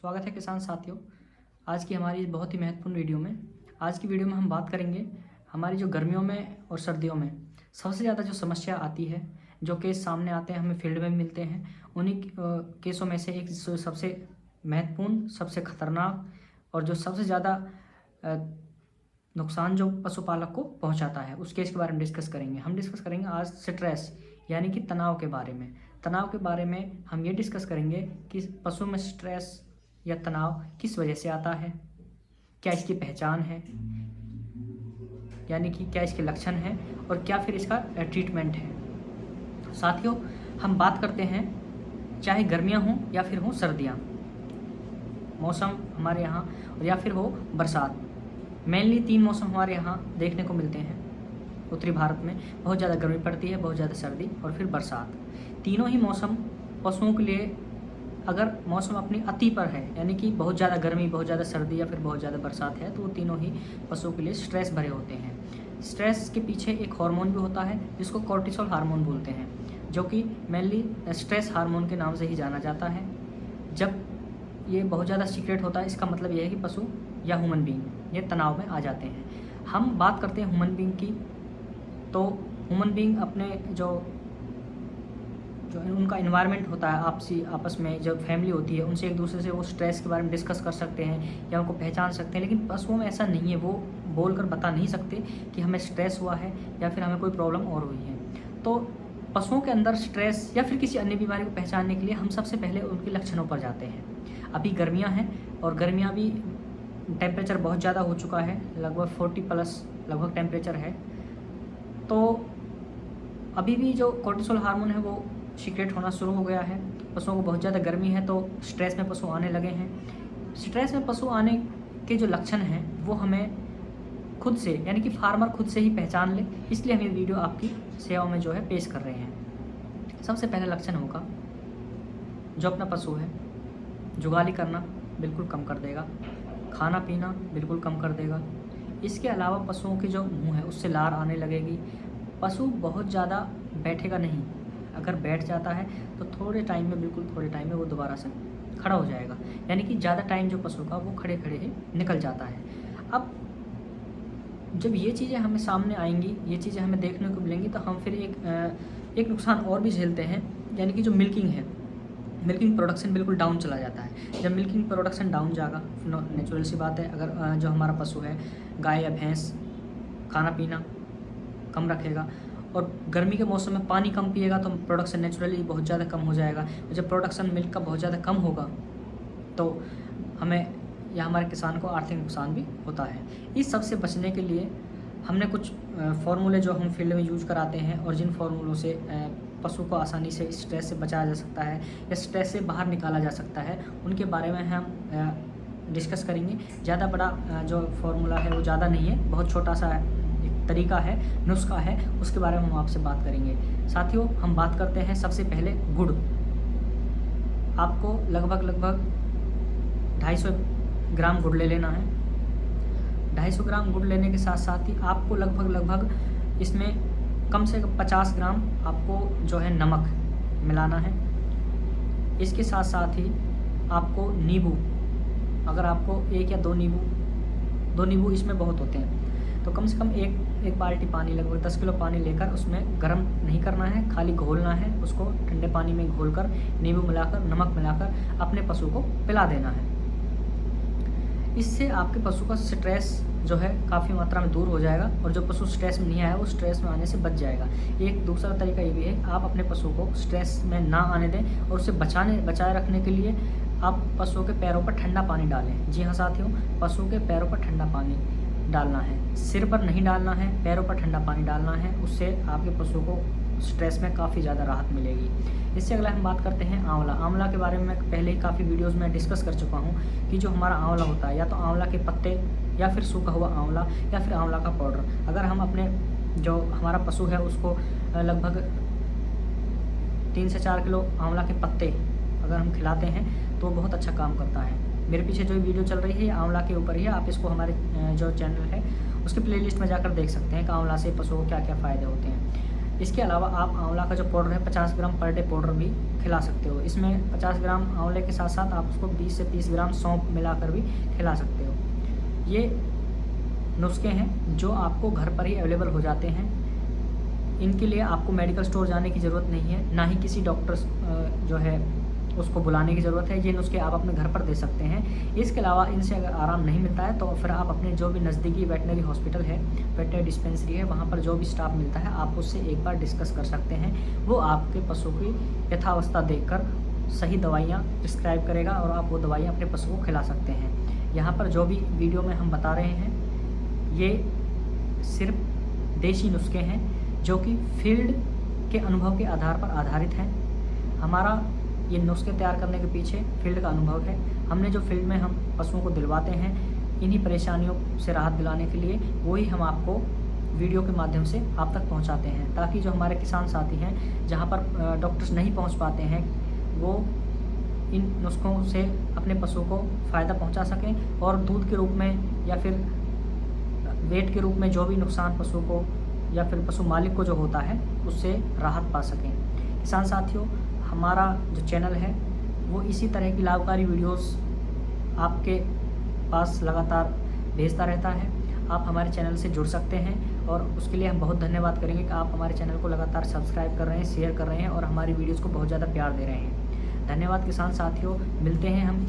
स्वागत है किसान साथियों। आज की हमारी बहुत ही महत्वपूर्ण वीडियो में आज की वीडियो में हम बात करेंगे हमारी जो गर्मियों में और सर्दियों में सबसे ज़्यादा जो समस्या आती है, जो केस सामने आते हैं, हमें फील्ड में मिलते हैं, उन्हीं केसों में से एक जो सबसे महत्वपूर्ण, सबसे खतरनाक और जो सबसे ज़्यादा नुकसान जो पशुपालक को पहुंचाता है, उस केस के बारे में डिस्कस करेंगे। हम डिस्कस करेंगे आज स्ट्रेस यानी कि तनाव के बारे में। तनाव के बारे में हम ये डिस्कस करेंगे कि पशु में स्ट्रेस या तनाव किस वजह से आता है, क्या इसकी पहचान है, यानी कि क्या इसके लक्षण हैं और क्या फिर इसका ट्रीटमेंट है। साथियों, हम बात करते हैं चाहे गर्मियां हों या फिर हों सर्दियां, मौसम हमारे यहाँ या फिर हो बरसात। मेनली 3 मौसम हमारे यहाँ देखने को मिलते हैं। उत्तरी भारत में बहुत ज़्यादा गर्मी पड़ती है, बहुत ज़्यादा सर्दी और फिर बरसात। तीनों ही मौसम पशुओं के लिए, अगर मौसम अपनी अति पर है यानी कि बहुत ज़्यादा गर्मी, बहुत ज़्यादा सर्दी या फिर बहुत ज़्यादा बरसात है, तो वो तीनों ही पशुओं के लिए स्ट्रेस भरे होते हैं। स्ट्रेस के पीछे एक हार्मोन भी होता है जिसको कॉर्टिसोल हार्मोन बोलते हैं, जो कि मेनली स्ट्रेस हार्मोन के नाम से ही जाना जाता है। जब ये बहुत ज़्यादा सीक्रेट होता है, इसका मतलब यह है कि पशु या ह्यूमन बीइंग ये तनाव में आ जाते हैं। हम बात करते हैं ह्यूमन बीइंग की, तो ह्यूमन बीइंग अपने जो उनका इन्वायरमेंट होता है, आपस में जब फैमिली होती है, उनसे एक दूसरे से वो स्ट्रेस के बारे में डिस्कस कर सकते हैं या उनको पहचान सकते हैं। लेकिन पशुओं में ऐसा नहीं है, वो बोलकर बता नहीं सकते कि हमें स्ट्रेस हुआ है या फिर हमें कोई प्रॉब्लम और हुई है। तो पशुओं के अंदर स्ट्रेस या फिर किसी अन्य बीमारी को पहचानने के लिए हम सबसे पहले उनके लक्षणों पर जाते हैं। अभी गर्मियाँ हैं और गर्मियाँ भी टेम्परेचर बहुत ज़्यादा हो चुका है, लगभग 40+ लगभग टेम्परेचर है। तो अभी भी जो कॉर्टिसोल हार्मोन है वो सीक्रेट होना शुरू हो गया है। पशुओं को बहुत ज़्यादा गर्मी है तो स्ट्रेस में पशु आने लगे हैं। स्ट्रेस में पशु आने के जो लक्षण हैं वो हमें खुद से यानी कि फार्मर खुद से ही पहचान ले, इसलिए हम ये वीडियो आपकी सेवा में जो है पेश कर रहे हैं। सबसे पहला लक्षण होगा, जो अपना पशु है जुगाली करना बिल्कुल कम कर देगा, खाना पीना बिल्कुल कम कर देगा। इसके अलावा पशुओं की जो मुँह है उससे लार आने लगेगी। पशु बहुत ज़्यादा बैठेगा नहीं, अगर बैठ जाता है तो थोड़े टाइम में, बिल्कुल थोड़े टाइम में वो दोबारा से खड़ा हो जाएगा, यानी कि ज़्यादा टाइम जो पशु का वो खड़े खड़े ही निकल जाता है। अब जब ये चीज़ें हमें सामने आएंगी, ये चीज़ें हमें देखने को मिलेंगी, तो हम फिर एक नुकसान और भी झेलते हैं, यानी कि जो मिल्किंग है, मिल्किंग प्रोडक्शन बिल्कुल डाउन चला जाता है। जब मिल्किंग प्रोडक्शन डाउन जाएगा, नेचुरल सी बात है, अगर जो हमारा पशु है गाय या भैंस खाना पीना कम रखेगा और गर्मी के मौसम में पानी कम पिएगा तो प्रोडक्शन नेचुरली बहुत ज़्यादा कम हो जाएगा। जब प्रोडक्शन मिल्क का बहुत ज़्यादा कम होगा तो हमें या हमारे किसान को आर्थिक नुकसान भी होता है। इस सब से बचने के लिए हमने कुछ फार्मूले जो हम फील्ड में यूज कराते हैं और जिन फार्मूलों से पशु को आसानी से स्ट्रेस से बचाया जा सकता है या स्ट्रेस से बाहर निकाला जा सकता है, उनके बारे में हम डिस्कस करेंगे। ज़्यादा बड़ा जो फार्मूला है वो ज़्यादा नहीं है, बहुत छोटा सा एक तरीका है, नुस्खा है, उसके बारे में हम आपसे बात करेंगे। साथियों, हम बात करते हैं सबसे पहले गुड़। आपको लगभग 250 ग्राम गुड़ ले लेना है। 250 ग्राम गुड़ लेने के साथ साथ ही आपको लगभग इसमें कम से कम 50 ग्राम आपको जो है नमक मिलाना है। इसके साथ साथ ही आपको नींबू, अगर आपको 1 या 2 नींबू इसमें बहुत होते हैं, तो कम से कम एक बाल्टी पानी, लगभग 10 किलो पानी लेकर उसमें गर्म नहीं करना है, खाली घोलना है। उसको ठंडे पानी में घोलकर नींबू मिलाकर, नमक मिलाकर अपने पशु को पिला देना है। इससे आपके पशु का स्ट्रेस जो है काफ़ी मात्रा में दूर हो जाएगा और जो पशु स्ट्रेस में नहीं आया वो स्ट्रेस में आने से बच जाएगा। एक दूसरा तरीका ये भी है, आप अपने पशु को स्ट्रेस में ना आने दें और उसे बचाए रखने के लिए आप पशुओं के पैरों पर ठंडा पानी डालें। जी हाँ साथियों, पशु के पैरों पर ठंडा पानी डालना है, सिर पर नहीं डालना है, पैरों पर ठंडा पानी डालना है। उससे आपके पशु को स्ट्रेस में काफ़ी ज़्यादा राहत मिलेगी। इससे अगला हम बात करते हैं आंवला। आंवला के बारे में मैं पहले ही काफ़ी वीडियोस में डिस्कस कर चुका हूँ कि जो हमारा आंवला होता है, या तो आंवला के पत्ते या फिर सूखा हुआ आंवला या फिर आंवला का पाउडर, अगर हम अपने जो हमारा पशु है उसको लगभग 3 से 4 किलो आंवला के पत्ते अगर हम खिलाते हैं तो बहुत अच्छा काम करता है। मेरे पीछे जो वीडियो चल रही है आंवला के ऊपर ही है, आप इसको हमारे जो चैनल है उसके प्लेलिस्ट में जाकर देख सकते हैं कि आंवला से पशुओं को क्या क्या फ़ायदे होते हैं। इसके अलावा आप आंवला का जो पाउडर है 50 ग्राम पर डे पाउडर भी खिला सकते हो। इसमें 50 ग्राम आंवले के साथ साथ आप उसको 20 से 30 ग्राम सौंफ मिलाकर भी खिला सकते हो। ये नुस्खे हैं जो आपको घर पर ही अवेलेबल हो जाते हैं। इनके लिए आपको मेडिकल स्टोर जाने की ज़रूरत नहीं है, ना ही किसी डॉक्टर जो है उसको बुलाने की ज़रूरत है। ये नुस्खे आप अपने घर पर दे सकते हैं। इसके अलावा इनसे अगर आराम नहीं मिलता है तो फिर आप अपने जो भी नज़दीकी वेटनरी हॉस्पिटल है, वेटनरी डिस्पेंसरी है, वहाँ पर जो भी स्टाफ मिलता है आप उससे एक बार डिस्कस कर सकते हैं। वो आपके पशु की यथावस्था देखकर सही दवाइयाँ प्रिस्क्राइब करेगा और आप वो दवाइयाँ अपने पशु को खिला सकते हैं। यहाँ पर जो भी वीडियो में हम बता रहे हैं ये सिर्फ देसी नुस्खे हैं जो कि फील्ड के अनुभव के आधार पर आधारित हैं। हमारा ये नुस्खे तैयार करने के पीछे फील्ड का अनुभव है। हमने जो फील्ड में हम पशुओं को दिलवाते हैं इन्हीं परेशानियों से राहत दिलाने के लिए, वही हम आपको वीडियो के माध्यम से आप तक पहुंचाते हैं, ताकि जो हमारे किसान साथी हैं जहां पर डॉक्टर्स नहीं पहुंच पाते हैं वो इन नुस्खों से अपने पशु को फ़ायदा पहुंचा सकें और दूध के रूप में या फिर वेट के रूप में जो भी नुकसान पशु को या फिर पशु मालिक को जो होता है उससे राहत पा सकें। किसान साथियों, हमारा जो चैनल है वो इसी तरह की लाभकारी वीडियोस आपके पास लगातार भेजता रहता है। आप हमारे चैनल से जुड़ सकते हैं और उसके लिए हम बहुत धन्यवाद करेंगे कि आप हमारे चैनल को लगातार सब्सक्राइब कर रहे हैं, शेयर कर रहे हैं और हमारी वीडियोस को बहुत ज़्यादा प्यार दे रहे हैं। धन्यवाद किसान साथियों, मिलते हैं हम